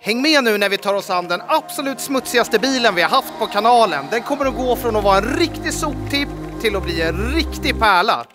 Häng med nu när vi tar oss an den absolut smutsigaste bilen vi har haft på kanalen. Den kommer att gå från att vara en riktig soptipp till att bli en riktig pärla.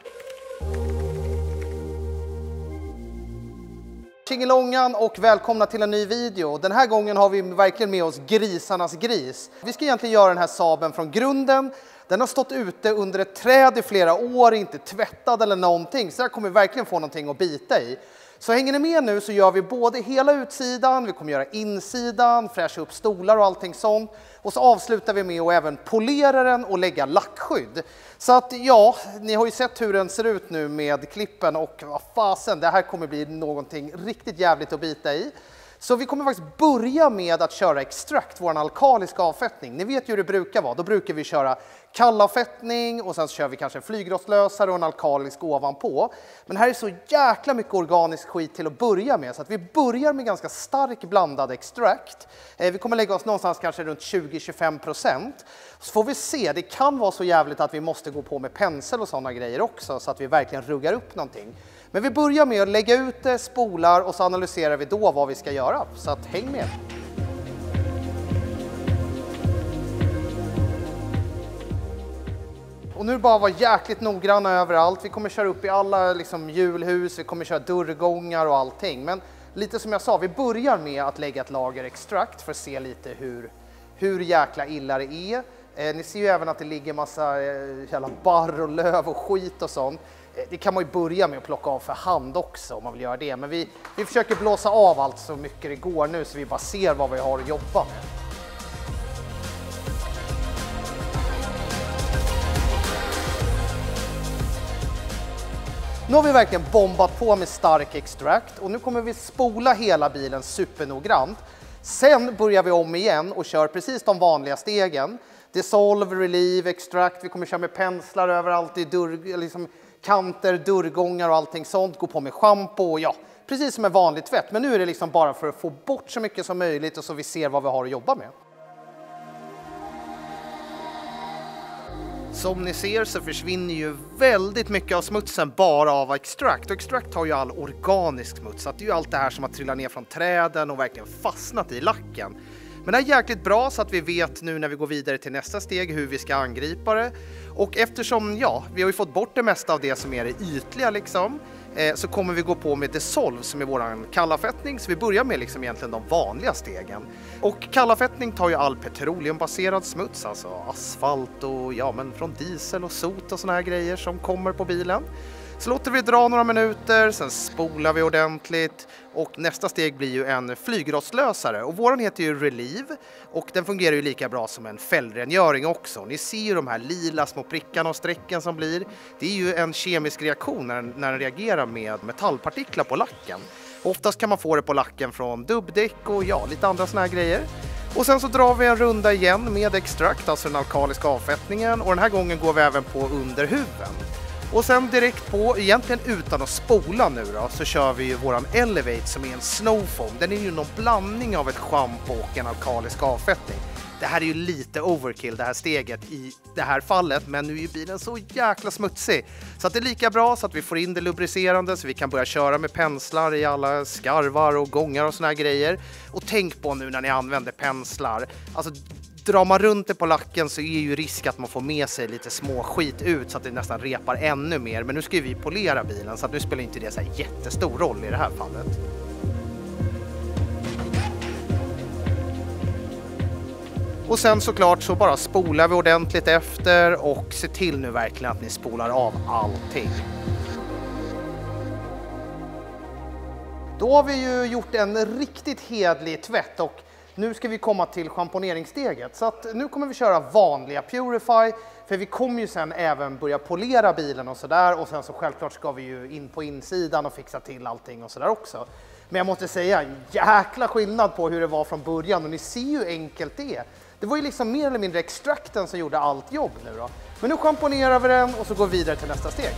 Tjingelångan och välkomna till en ny video. Den här gången har vi verkligen med oss grisarnas gris. Vi ska egentligen göra den här Saaben från grunden. Den har stått ute under ett träd i flera år, inte tvättad eller någonting. Så här kommer vi verkligen få någonting att bita i. Så hänger ni med nu så gör vi både hela utsidan, vi kommer göra insidan, fräscha upp stolar och allting sånt. Och så avslutar vi med att även polera den och lägga lackskydd. Så att ja, ni har ju sett hur den ser ut nu med klippen och vad fasen, det här kommer bli någonting riktigt jävligt att bita i. Så vi kommer faktiskt börja med att köra extract, vår alkaliska avfettning. Ni vet ju hur det brukar vara, då brukar vi köra kallavfettning och sen så kör vi kanske en flygrostlösare och en alkalisk ovanpå. Men här är så jäkla mycket organisk skit till att börja med så att vi börjar med ganska stark blandad extract. Vi kommer lägga oss någonstans kanske runt 20-25%. Så får vi se, det kan vara så jävligt att vi måste gå på med pensel och sådana grejer också så att vi verkligen ruggar upp någonting. Men vi börjar med att lägga ut det, spolar och så analyserar vi då vad vi ska göra. Så att häng med! Och nu bara vara jäkligt noggranna överallt. Vi kommer köra upp i alla hjulhus, vi kommer köra dörrgångar och allting. Men lite som jag sa, vi börjar med att lägga ett lager extrakt för att se lite hur jäkla illa det är. Ni ser ju även att det ligger massa jävla barr och löv och skit och sånt. Det kan man ju börja med att plocka av för hand också om man vill göra det. Men vi försöker blåsa av allt så mycket det går nu så vi bara ser vad vi har att jobba med. Nu har vi verkligen bombat på med stark extract och nu kommer vi spola hela bilen supernoggrant. Sen börjar vi om igen och kör precis de vanliga stegen. Dissolve, relieve, extract, vi kommer köra med penslar överallt i kanter, dörrgångar och allting sånt. Gå på med shampoo och ja, precis som en vanlig tvätt. Men nu är det bara för att få bort så mycket som möjligt och så vi ser vad vi har att jobba med. Som ni ser så försvinner ju väldigt mycket av smutsen bara av extract. Och extract har ju all organisk smuts. Så det är ju allt det här som har trillat ner från träden och verkligen fastnat i lacken. Men det är jäkligt bra så att vi vet nu när vi går vidare till nästa steg hur vi ska angripa det. Och eftersom, ja, vi har ju fått bort det mesta av det som är det ytliga så kommer vi gå på med dissolve som är våran kallavfettning. Så vi börjar med egentligen de vanliga stegen. Och kallavfettning tar ju all petroleumbaserad smuts, alltså asfalt och ja, men från diesel och sot och såna här grejer som kommer på bilen. Så låter vi dra några minuter, sen spolar vi ordentligt och nästa steg blir ju en flygrostlösare. Och våran heter ju Relieve och den fungerar ju lika bra som en fällrengöring också. Ni ser ju de här lila små prickarna och strecken som blir. Det är ju en kemisk reaktion när den reagerar med metallpartiklar på lacken. Oftast kan man få det på lacken från dubbdäck och ja, lite andra såna här grejer. Och sen så drar vi en runda igen med extract, alltså den alkaliska avfettningen. Och den här gången går vi även på under huven. Och sen direkt på, egentligen utan att spola nu då, så kör vi ju våran Elevate som är en snowfoam. Den är ju någon blandning av ett shampoo och en alkalisk avfettning. Det här är ju lite overkill det här steget i det här fallet, men nu är ju bilen så jäkla smutsig. Så att det är lika bra så att vi får in det lubricerande så vi kan börja köra med penslar i alla skarvar och gångar och såna här grejer. Och tänk på nu när ni använder penslar, alltså drar man runt det på lacken så är ju risk att man får med sig lite små skit ut så att det nästan repar ännu mer. Men nu ska vi polera bilen så att nu spelar inte det så här jättestor roll i det här fallet. Och sen såklart så bara spolar vi ordentligt efter och se till nu verkligen att ni spolar av allting. Då har vi ju gjort en riktigt hedlig tvätt och nu ska vi komma till schamponeringssteget. Så att nu kommer vi köra vanliga Purify för vi kommer ju sen även börja polera bilen och sådär. Och sen så självklart ska vi ju in på insidan och fixa till allting och sådär också. Men jag måste säga, jäkla skillnad på hur det var från början och ni ser ju hur enkelt det är. Det var ju mer eller mindre extrakten som gjorde allt jobb nu då. Men nu schamponerar vi den och så går vi vidare till nästa steg.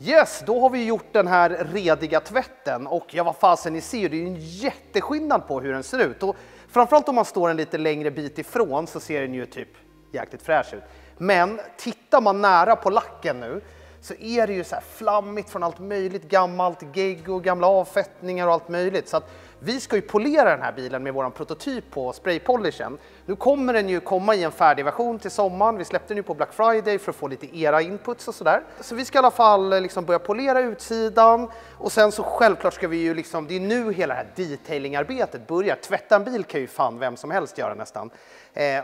Yes, då har vi gjort den här rediga tvätten och ja, vad fasen, ni ser ju, det är ju en jätteskillnad på hur den ser ut. Och framförallt om man står en lite längre bit ifrån så ser den ju typ jäkligt fräsch ut. Men tittar man nära på lacken nu så är det ju så här flammigt från allt möjligt, gammalt gegg och gamla avfettningar och allt möjligt. Så att vi ska ju polera den här bilen med våran prototyp på spraypolishen. Nu kommer den ju komma i en färdig version till sommaren. Vi släppte den ju på Black Friday för att få lite era inputs och sådär. Så vi ska i alla fall liksom börja polera utsidan och sen så självklart ska vi ju liksom, det är nu hela det här detailingarbetet börjar. Tvätta en bil kan ju fan vem som helst göra nästan.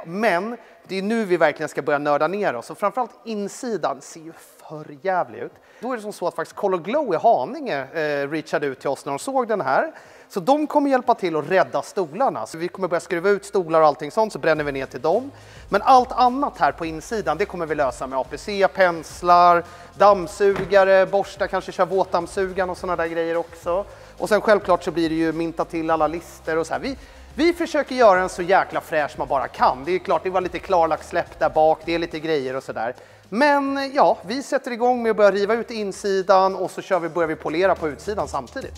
Men det är nu vi verkligen ska börja nörda ner oss och framförallt insidan ser ju för jävligt ut. Då är det som så att faktiskt Color Glow i Haninge reachade ut till oss när de såg den här. Så de kommer hjälpa till att rädda stolarna. Så vi kommer börja skruva ut stolar och allting sånt, så bränner vi ner till dem. Men allt annat här på insidan, det kommer vi lösa med APC, penslar, dammsugare, borsta, kanske köra våtdammsugaren och sådana där grejer också. Och sen självklart så blir det ju minta till alla lister och så här. Vi försöker göra den så jäkla fräsch man bara kan. Det är klart, det var lite klarlacksläpp där bak, det är lite grejer och sådär. Men ja, vi sätter igång med att börja riva ut insidan och så börjar vi polera på utsidan samtidigt.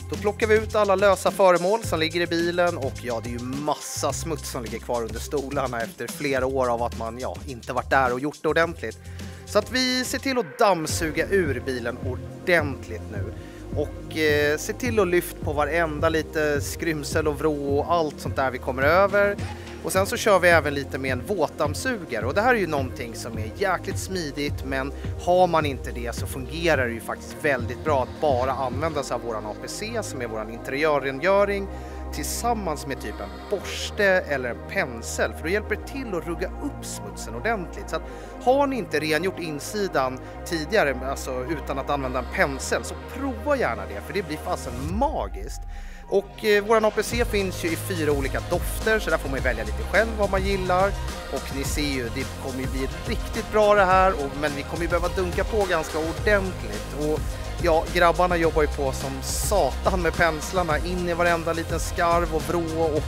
Då plockar vi ut alla lösa föremål som ligger i bilen och ja, det är ju massa smuts som ligger kvar under stolarna efter flera år av att man inte varit där och gjort det ordentligt. Så att vi ser till att dammsuga ur bilen ordentligt nu. Och se till att lyfta på varenda lite skrymsel och vrå och allt sånt där vi kommer över. Och sen så kör vi även lite med en våtdammsugare. Och det här är ju någonting som är jäkligt smidigt, men har man inte det så fungerar det ju faktiskt väldigt bra att bara använda sig av våran APC som är våran interiörrengöring tillsammans med typ en borste eller en pensel, för då hjälper det till att rugga upp smutsen ordentligt. Så att har ni inte rengjort insidan tidigare, alltså utan att använda en pensel, så prova gärna det, för det blir fasen magiskt. Och våran APC finns ju i 4 olika dofter, så där får man ju välja lite själv vad man gillar. Och ni ser ju, det kommer ju bli riktigt bra det här, men vi kommer ju behöva dunka på ganska ordentligt. Och ja, grabbarna jobbar ju på som satan med penslarna in i varenda liten skarv och vrå, och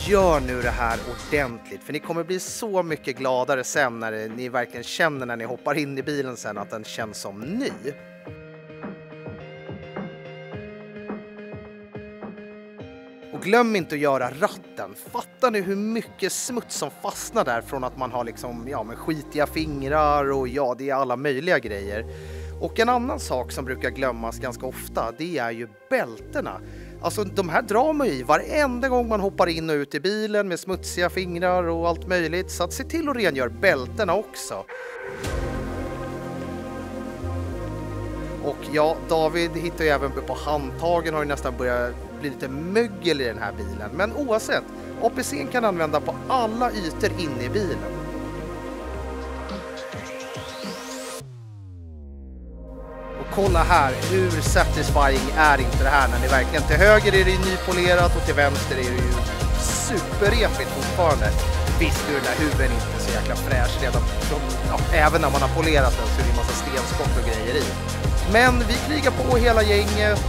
gör nu det här ordentligt. För ni kommer bli så mycket gladare sen när ni verkligen känner när ni hoppar in i bilen sen att den känns som ny. Och glöm inte att göra ratten. Fattar ni hur mycket smuts som fastnar där från att man har liksom, med skitiga fingrar och det är alla möjliga grejer. Och en annan sak som brukar glömmas ganska ofta, det är ju bältena. Alltså de här drar man i varenda gång man hoppar in och ut i bilen med smutsiga fingrar och allt möjligt. Så att se till att rengöra bältena också. Och ja, David hittar ju även på handtagen, har ju nästan börjat bli lite mögel i den här bilen. Men oavsett, APC:n kan använda på alla ytor inne i bilen. Och kolla här, hur satisfying är inte det här när det verkligen till höger är det nypolerat och till vänster är det ju superrepigt fortfarande. Visst är den där huven inte så jäkla fräsch redan, även när man har polerat den så är det en massa stenskott och grejer i. Men vi krigar på hela gänget.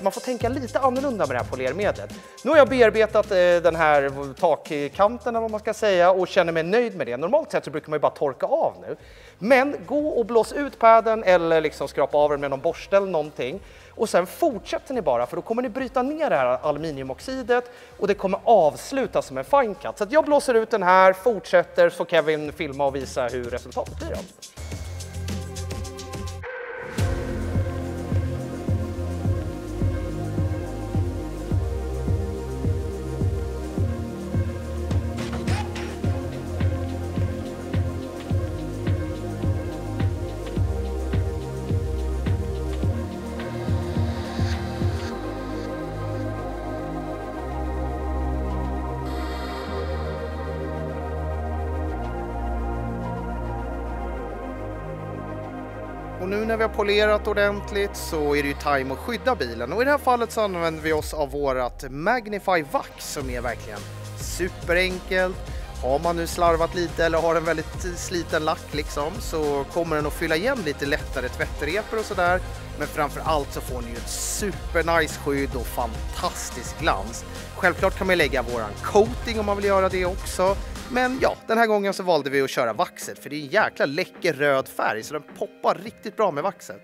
Man får tänka lite annorlunda med det här polermedlet. Nu har jag bearbetat den här takkanten, vad man ska säga, och känner mig nöjd med det. Normalt sett så brukar man ju bara torka av nu. Men gå och blås ut padden eller liksom skrapa av den med någon borste eller någonting. Och sen fortsätter ni bara, för då kommer ni bryta ner det här aluminiumoxidet och det kommer avslutas som en fine cut. Så att jag blåser ut den här, fortsätter, så Kevin filma och visa hur resultatet blir. Och nu när vi har polerat ordentligt så är det ju time att skydda bilen. Och i det här fallet så använder vi oss av vårat Magnify Wax som är verkligen superenkelt. har man nu slarvat lite eller har en väldigt sliten lack liksom, så kommer den att fylla igen lite lättare tvättrepor och sådär. Men framför allt så får ni ju ett supernice skydd och fantastisk glans. Självklart kan man lägga våran coating om man vill göra det också. Men ja, den här gången så valde vi att köra vaxet för det är en jäkla läcker röd färg så den poppar riktigt bra med vaxet.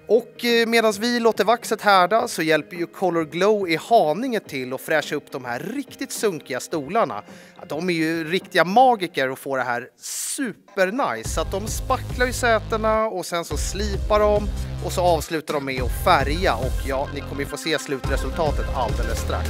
Och medan vi låter vaxet härda så hjälper ju Color Glow i Haninge till att fräscha upp de här riktigt sunkiga stolarna. De är ju riktiga magiker och får det här supernice. Så att de spacklar i sätena och sen så slipar de och så avslutar de med att färga. Och ja, ni kommer ju få se slutresultatet alldeles strax.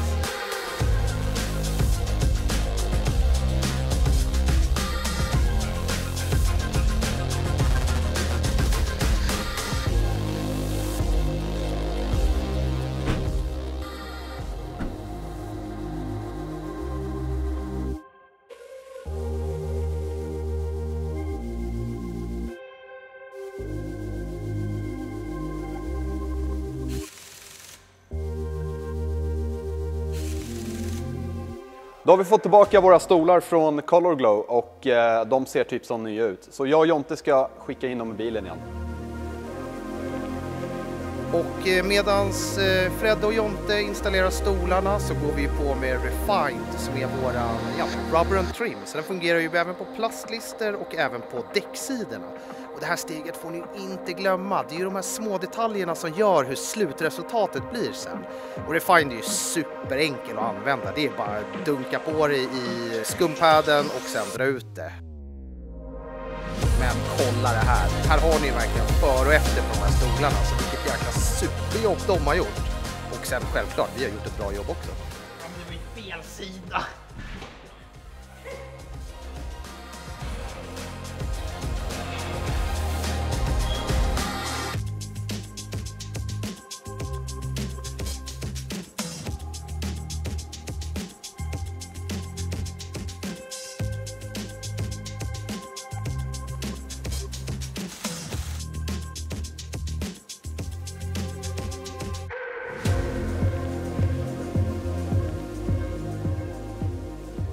Då har vi fått tillbaka våra stolar från Color Glow och de ser typ som nya ut. Så jag och Jonte ska skicka in dem i bilen igen. Och medans Fred och Jonte installerar stolarna så går vi på med Refined som är våra rubber and trim. Så den fungerar ju även på plastlister och även på däcksidorna. Och det här steget får ni inte glömma. Det är ju de här små detaljerna som gör hur slutresultatet blir sen. Och Refined är ju superenkel att använda. Det är bara att dunka på det i skumpadden och sen dra ut det. Men kolla det här. Här har ni verkligen för och efter på de här stolarna. Så vilket jäkla superjobb de har gjort. Och sen självklart, vi har gjort ett bra jobb också. Ja, men det var ju fel sida.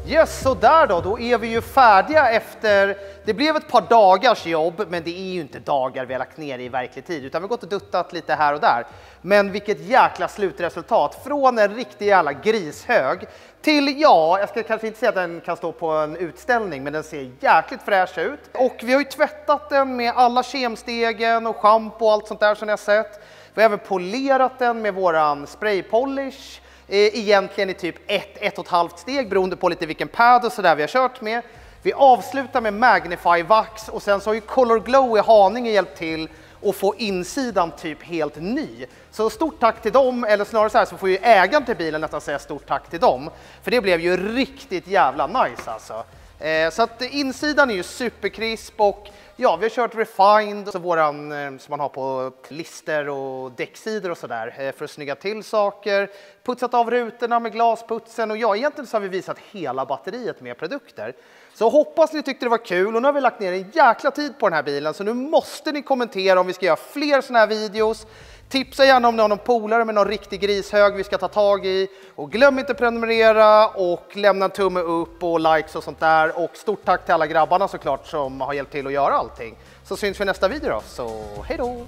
Yes, så där då är vi ju färdiga efter, det blev ett par dagars jobb, men det är ju inte dagar vi har lagt ner i verklig tid, utan vi har gått och duttat lite här och där. Men vilket jäkla slutresultat, från en riktig jävla grishög till, ja, jag ska kanske inte säga att den kan stå på en utställning, men den ser jäkligt fräsch ut. Och vi har ju tvättat den med alla kemstegen och shampoo och allt sånt där som ni har sett. Vi har även polerat den med våran spraypolish. Egentligen i typ 1,5 steg beroende på lite vilken pad och sådär vi har kört med. Vi avslutar med Magnify Vax och sen så har ju Color Glow i Haninge hjälpt till att få insidan typ helt ny. Så stort tack till dem, eller snarare så här så får ju ägaren till bilen nästan säga stort tack till dem. För det blev ju riktigt jävla nice alltså. Så att insidan är ju superkrisp och ja, vi har kört Refined, så våran som man har på lister och däcksidor och sådär för att snygga till saker. Putsat av rutorna med glasputsen och ja, egentligen så har vi visat hela batteriet med produkter. Så hoppas ni tyckte det var kul och nu har vi lagt ner en jäkla tid på den här bilen så nu måste ni kommentera om vi ska göra fler såna här videos. Tipsa gärna om ni har någon polare med någon riktig grishög vi ska ta tag i. Och glöm inte att prenumerera och lämna en tumme upp och likes och sånt där. Och stort tack till alla grabbarna såklart som har hjälpt till att göra allting. Så syns vi i nästa video då, så hej då!